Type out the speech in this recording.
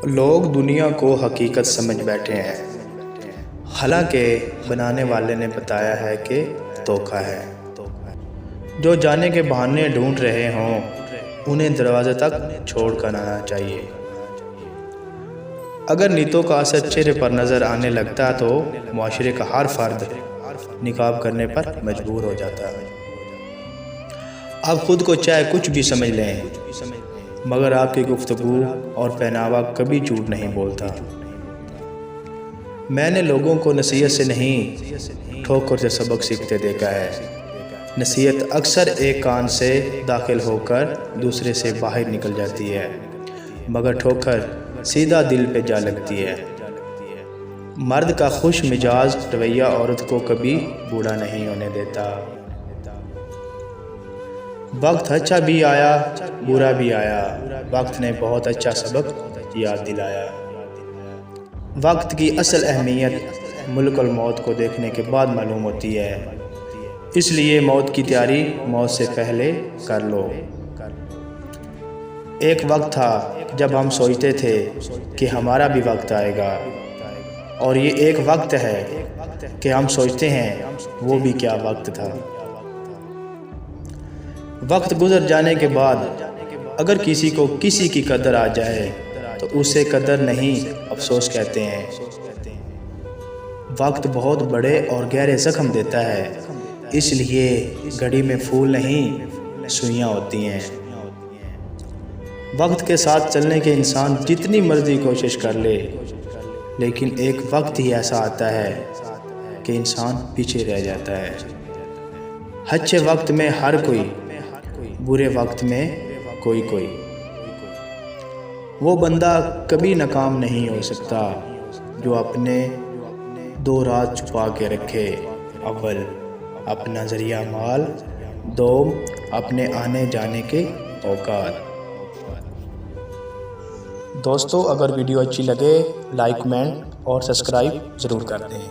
لوگ دنیا کو حقیقت سمجھ بیٹھے ہیں، حالانکہ بنانے والے نے بتایا ہے کہ دھوکہ ہے۔ جو جانے کے بہانے ڈھونڈ رہے ہوں انہیں دروازے تک چھوڑ کر آنا چاہیے۔ اگر نیتوں کا اثر چہرے پر نظر آنے لگتا تو معاشرے کا ہر فرد نقاب کرنے پر مجبور ہو جاتا ہے۔ آپ خود کو چاہے کچھ بھی سمجھ لیں، مگر آپ کی گفتگو اور پہناوا کبھی جھوٹ نہیں بولتا۔ میں نے لوگوں کو نصیحت سے نہیں ٹھوکر سے سبق سیکھتے دیکھا ہے۔ نصیحت اکثر ایک کان سے داخل ہو کر دوسرے سے باہر نکل جاتی ہے، مگر ٹھوکر سیدھا دل پہ جا لگتی ہے۔ مرد کا خوش مزاج رویہ عورت کو کبھی بوڑھا نہیں ہونے دیتا۔ وقت اچھا بھی آیا برا بھی آیا، وقت نے بہت اچھا سبق یاد دلایا۔ وقت کی اصل اہمیت ملک الموت کو دیکھنے کے بعد معلوم ہوتی ہے، اس لیے موت کی تیاری موت سے پہلے کر لو۔ ایک وقت تھا جب ہم سوچتے تھے کہ ہمارا بھی وقت آئے گا، اور یہ ایک وقت ہے کہ ہم سوچتے ہیں وہ بھی کیا وقت تھا۔ وقت گزر جانے کے بعد اگر کسی کو کسی کی قدر آ جائے تو اسے قدر نہیں افسوس کہتے ہیں۔ وقت بہت بڑے اور گہرے زخم دیتا ہے، اس لیے گھڑی میں پھول نہیں سوئیاں ہوتی ہیں۔ وقت کے ساتھ چلنے کے انسان جتنی مرضی کوشش کر لے، لیکن ایک وقت ہی ایسا آتا ہے کہ انسان پیچھے رہ جاتا ہے۔ اچھے وقت میں ہر کوئی، برے وقت میں کوئی۔ وہ بندہ کبھی ناکام نہیں ہو سکتا جو اپنے دو راز چھپا کے رکھے، اول اپنا ذریعہ مال، دوم اپنے آنے جانے کے اوقات۔ دوستو، اگر ویڈیو اچھی لگے لائک، کمنٹ اور سبسکرائب ضرور کر دیں۔